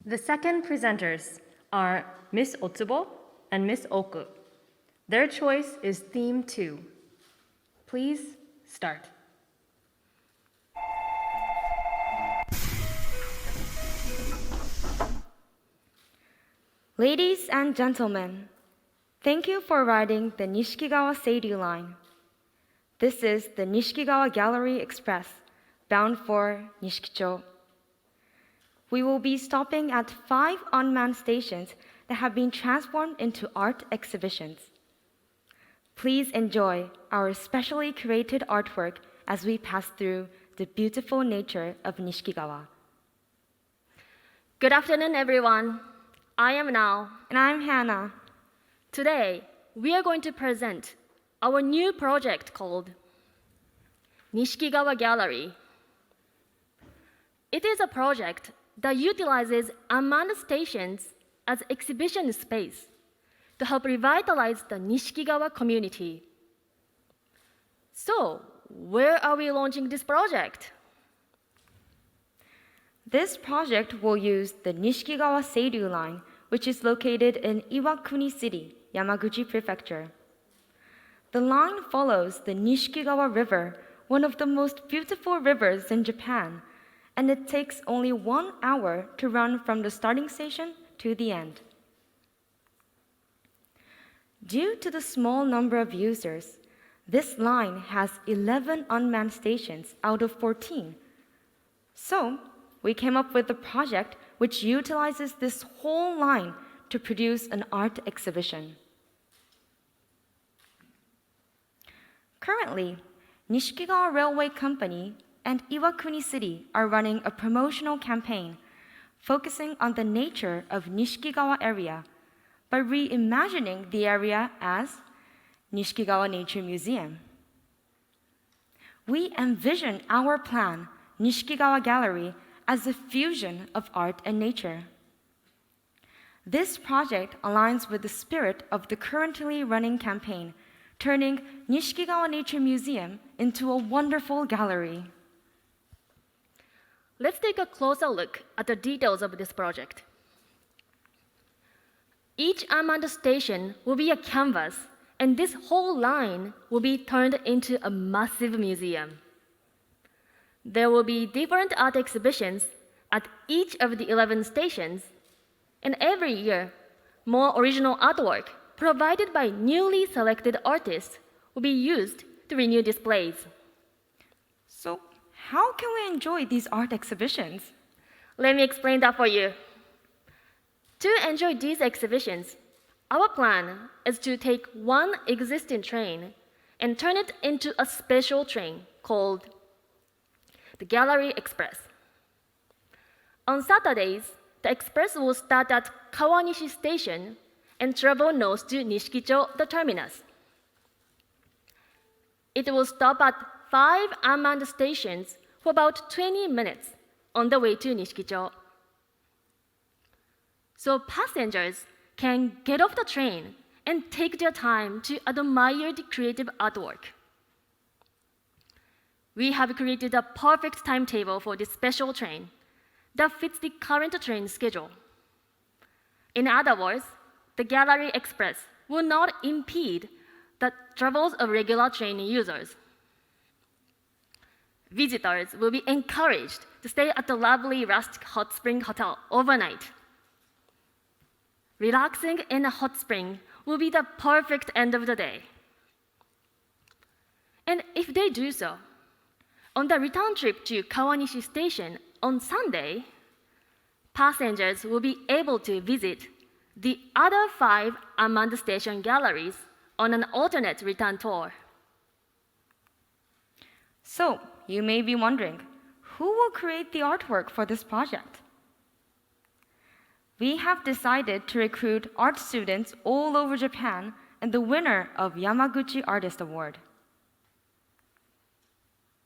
The second presenters are Miss Otsubo and Miss Oku. Their choice is Theme 2. Please start. Ladies and gentlemen, thank you for riding the Nishikigawa Seiryu line. This is the Nishikigawa Gallery Express, bound for Nishikicho. We will be stopping at 5 unmanned stations that have been transformed into art exhibitions. Please enjoy our specially curated artwork as we pass through the beautiful nature of Nishikigawa. Good afternoon, everyone. I am Nao. And I'm Hannah. Today, we are going to present our new project called Nishikigawa Gallery. It is a project that utilizes unmanned stations as exhibition space to help revitalize the Nishikigawa community. So, where are we launching this project? This project will use the Nishikigawa Seiryu line, which is located in Iwakuni City, Yamaguchi Prefecture. The line follows the Nishikigawa River, one of the most beautiful rivers in Japan, and it takes only 1 hour to run from the starting station to the end. Due to the small number of users, this line has 11 unmanned stations out of 14. So, we came up with a project which utilizes this whole line to produce an art exhibition. Currently, Nishikigawa Railway Company and Iwakuni City are running a promotional campaign focusing on the nature of Nishikigawa area by reimagining the area as Nishikigawa Nature Museum. We envision our plan, Nishikigawa Gallery, as a fusion of art and nature. This project aligns with the spirit of the currently running campaign, turning Nishikigawa Nature Museum into a wonderful gallery. Let's take a closer look at the details of this project. Each unmanned station will be a canvas, and this whole line will be turned into a massive museum. There will be different art exhibitions at each of the 11 stations, and every year, more original artwork provided by newly selected artists will be used to renew displays. So, how can we enjoy these art exhibitions? Let me explain that for you. To enjoy these exhibitions, our plan is to take one existing train and turn it into a special train called the Gallery Express. On Saturdays, the express will start at Kawanishi Station and travel north to Nishikicho, the terminus. It will stop at 5 unmanned stations for about 20 minutes on the way to Nishikicho. So passengers can get off the train and take their time to admire the creative artwork. We have created a perfect timetable for this special train that fits the current train schedule. In other words, the Gallery Express will not impede the travels of regular train users. Visitors will be encouraged to stay at the lovely rustic hot spring hotel overnight. Relaxing in a hot spring will be the perfect end of the day. And if they do so, on the return trip to Kawanishi Station on Sunday, passengers will be able to visit the other 5 unmanned station galleries on an alternate return tour. So, you may be wondering, who will create the artwork for this project? We have decided to recruit art students all over Japan and the winner of Yamaguchi Artist Award.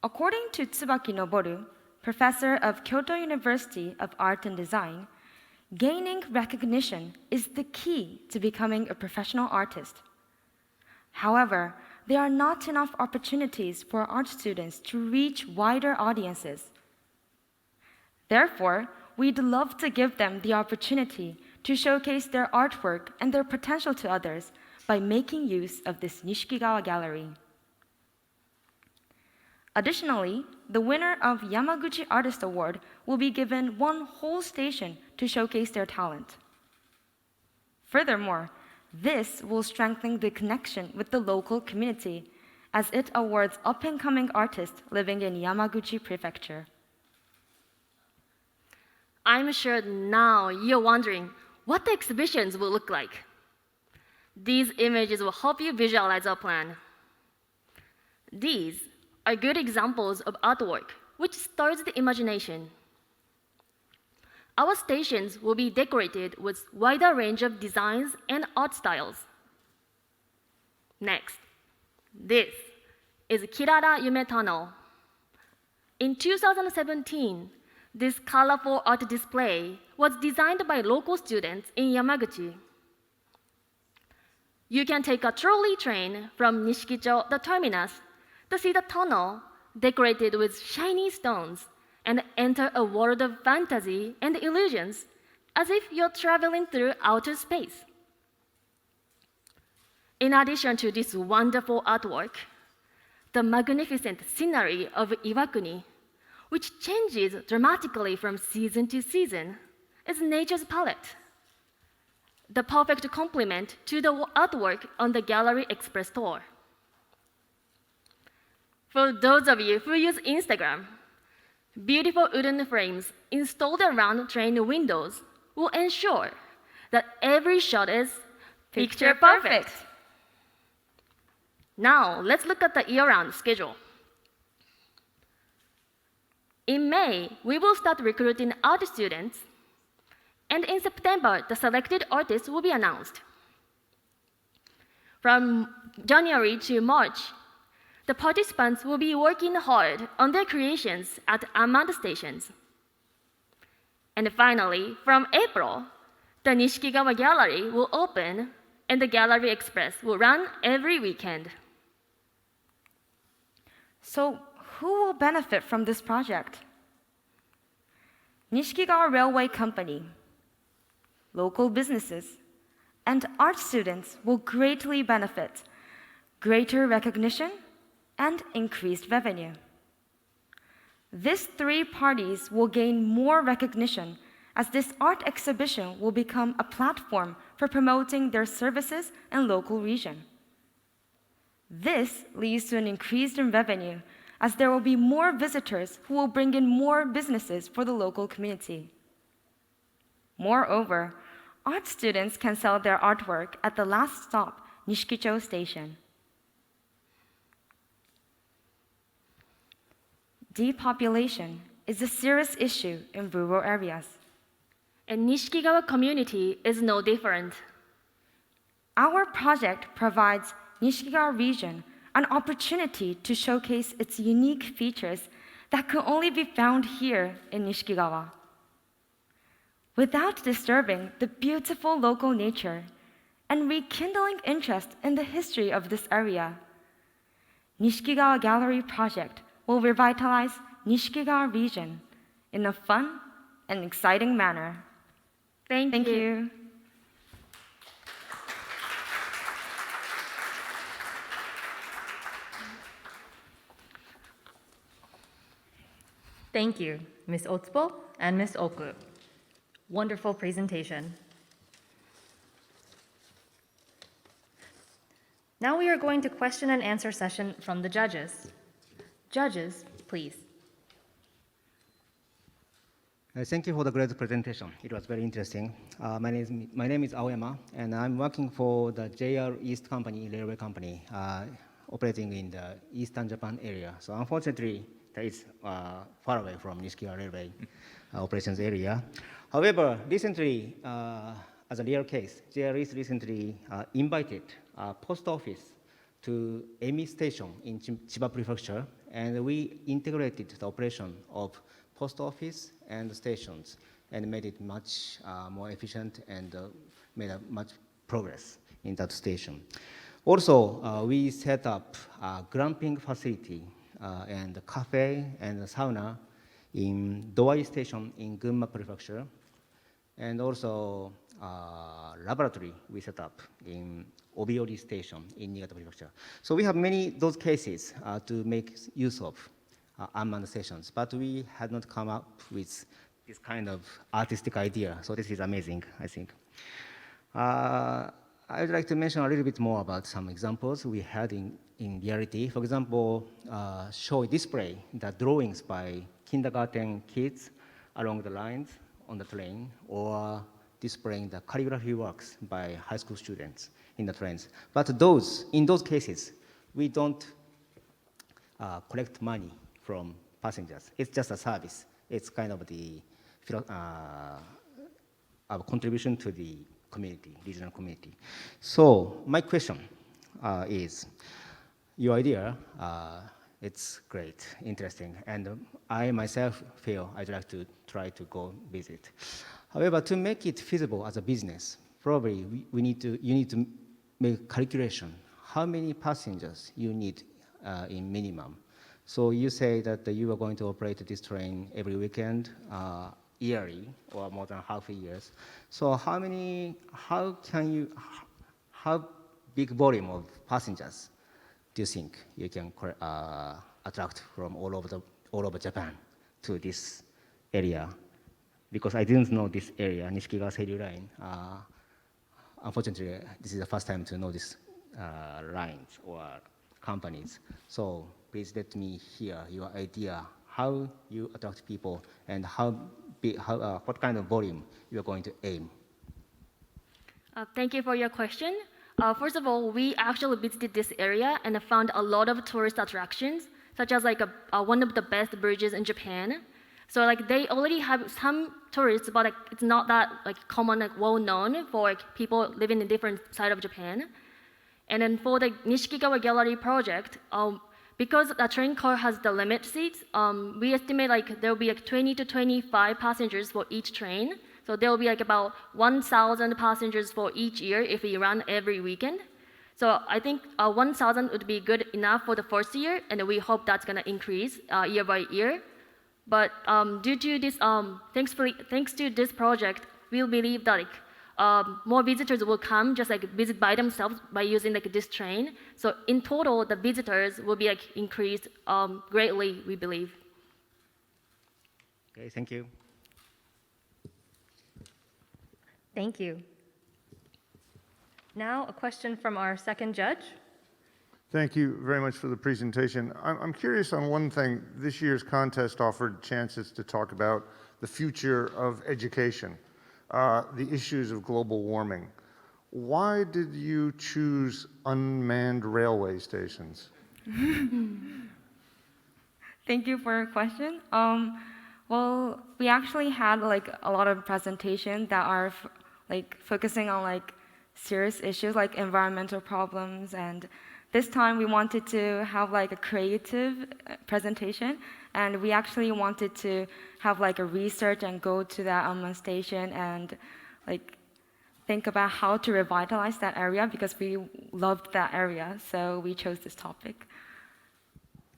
According to Tsubaki Noboru, professor of Kyoto University of Art and Design, gaining recognition is the key to becoming a professional artist. However, there are not enough opportunities for art students to reach wider audiences. Therefore, we'd love to give them the opportunity to showcase their artwork and their potential to others by making use of this Nishikigawa Gallery. Additionally, the winner of Yamaguchi Artist Award will be given one whole station to showcase their talent. Furthermore, this will strengthen the connection with the local community as it awards up-and-coming artists living in Yamaguchi Prefecture. I'm sure now you're wondering what the exhibitions will look like. These images will help you visualize our plan. These are good examples of artwork which stirs the imagination. Our stations will be decorated with a wider range of designs and art styles. Next, this is Kirada Yume Tunnel. In 2017, this colorful art display was designed by local students in Yamaguchi. You can take a trolley train from Nishikicho, the terminus, to see the tunnel decorated with shiny stones and enter a world of fantasy and illusions as if you're traveling through outer space. In addition to this wonderful artwork, the magnificent scenery of Iwakuni, which changes dramatically from season to season, is nature's palette, the perfect complement to the artwork on the Gallery Express tour. For those of you who use Instagram, beautiful wooden frames installed around train windows will ensure that every shot is picture perfect. Now, let's look at the year-round schedule. In May, we will start recruiting art students, and in September, the selected artists will be announced. From January to March, the participants will be working hard on their creations at unmanned stations. And finally, from April, the Nishikigawa Gallery will open and the Gallery Express will run every weekend. So, who will benefit from this project? Nishikigawa Railway Company, local businesses, and art students will greatly benefit. Greater recognition and increased revenue. These three parties will gain more recognition as this art exhibition will become a platform for promoting their services in local region. This leads to an increase in revenue as there will be more visitors who will bring in more businesses for the local community. Moreover, art students can sell their artwork at the last stop, Nishikicho Station. Depopulation is a serious issue in rural areas. And Nishikigawa community is no different. Our project provides Nishikigawa region an opportunity to showcase its unique features that can only be found here in Nishikigawa. Without disturbing the beautiful local nature and rekindling interest in the history of this area, Nishikigawa Gallery project will revitalize Nishikigawa region in a fun and exciting manner. Thank you. Thank you, Ms. Otsubo and Ms. Oku. Wonderful presentation. Now we are going to question and answer session from the judges. Judges, please. Thank you for the great presentation. It was very interesting. My name is Aoyama, and I'm working for the JR East Company, railway company, operating in the Eastern Japan area. So unfortunately, that is far away from Nishikigawa Railway operations area. However, recently, as a real case, JR East recently invited post office to Emi Station in Chiba Prefecture, and we integrated the operation of post office and stations and made it much more efficient and made a much progress in that station. Also, we set up a glamping facility and a cafe and a sauna in Doi Station in Gunma Prefecture, and also laboratory we set up in Obiori Station in Niigata Prefecture. So we have many those cases to make use of unmanned stations, but we had not come up with this kind of artistic idea. So this is amazing, I think. I would like to mention a little bit more about some examples we had in reality. For example, display the drawings by kindergarten kids along the lines on the train, or displaying the calligraphy works by high school students in the trains. But in those cases, we don't collect money from passengers. It's just a service. It's kind of our contribution to the community, regional community. So my question is, your idea, it's great, interesting, and I myself feel I'd like to try to go visit. However, to make it feasible as a business, probably you need to make calculation how many passengers you need in minimum. So you say that you are going to operate this train every weekend, yearly, or more than half a year. So how big volume of passengers do you think you can attract from all over Japan to this area? Because I didn't know this area, Nishikigawa Seiryu Line. Unfortunately, this is the first time to know this lines or companies. So please let me hear your idea, how you attract people, and what kind of volume you are going to aim. Thank you for your question. First of all, we actually visited this area and found a lot of tourist attractions, such as one of the best bridges in Japan. So they already have some tourists, but it's not that common, well known for people living in different side of Japan. And then for the Nishikigawa Gallery project, because the train car has the limit seats, we estimate there will be 20 to 25 passengers for each train. So there will be about 1,000 passengers for each year if we run every weekend. So I think 1,000 would be good enough for the first year, and we hope that's going to increase year by year. But due to this, thanks to this project, we believe that more visitors will come, just visit by themselves by using this train. So in total, the visitors will be increased greatly, we believe. Okay, thank you. Thank you. Now, a question from our second judge. Thank you very much for the presentation. I'm curious on one thing. This year's contest offered chances to talk about the future of education, the issues of global warming. Why did you choose unmanned railway stations? Thank you for your question. Well, we actually had a lot of presentations that are focusing on serious issues like environmental problems, and this time we wanted to have a creative presentation, and we actually wanted to have a research and go to that unmanned station and think about how to revitalize that area, because we loved that area, so we chose this topic.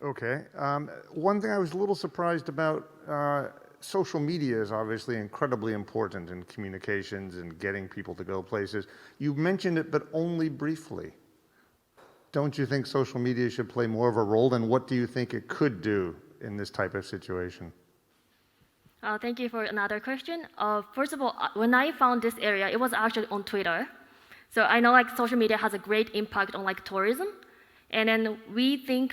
Okay. One thing I was a little surprised about, social media is obviously incredibly important in communications and getting people to go places. You mentioned it, but only briefly. Don't you think social media should play more of a role, and what do you think it could do in this type of situation? Thank you for another question. First of all, when I found this area, it was actually on Twitter. So I know social media has a great impact on tourism. And then we think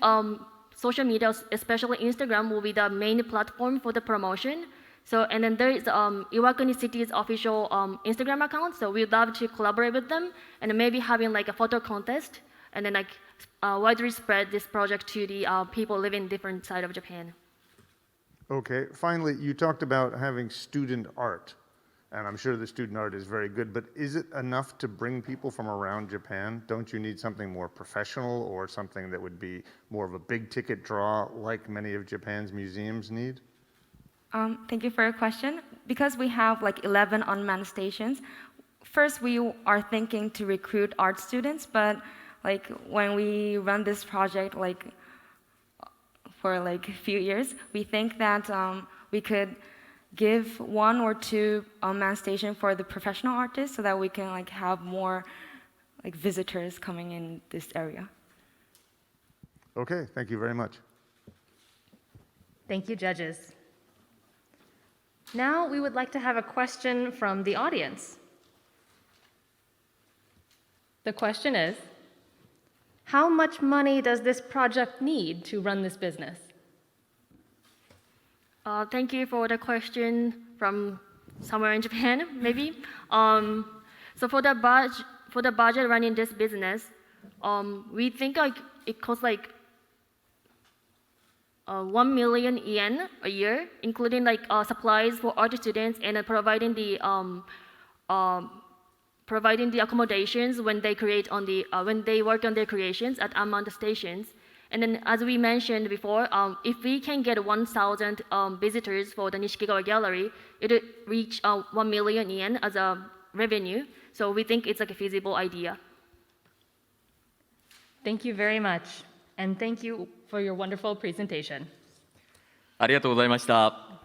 social media, especially Instagram, will be the main platform for the promotion. So, and then there is Iwakuni City's official Instagram account. So we'd love to collaborate with them and maybe having a photo contest, and then widely spread this project to the people living in different sides of Japan. Okay. Finally, you talked about having student art, and I'm sure the student art is very good, but is it enough to bring people from around Japan? Don't you need something more professional, or something that would be more of a big ticket draw like many of Japan's museums need? Thank you for your question. Because we have 11 unmanned stations, first we are thinking to recruit art students, but when we run this project for a few years, we think that we could give 1 or 2 unmanned stations for the professional artists so that we can like have more like visitors coming in this area. Okay, thank you very much. Thank you, judges. Now we would like to have a question from the audience. The question is, how much money does this project need to run this business? Thank you for the question from somewhere in Japan, maybe. So for the budget running this business, we think like it costs like 1 million yen a year, including like supplies for art students and providing the accommodations when they when they work on their creations at unmanned stations. And then, as we mentioned before, if we can get 1,000 visitors for the Nishikigawa Gallery, it would reach 1 million yen as a revenue. So we think it's like a feasible idea. Thank you very much, and thank you for your wonderful presentation. ありがとうございました。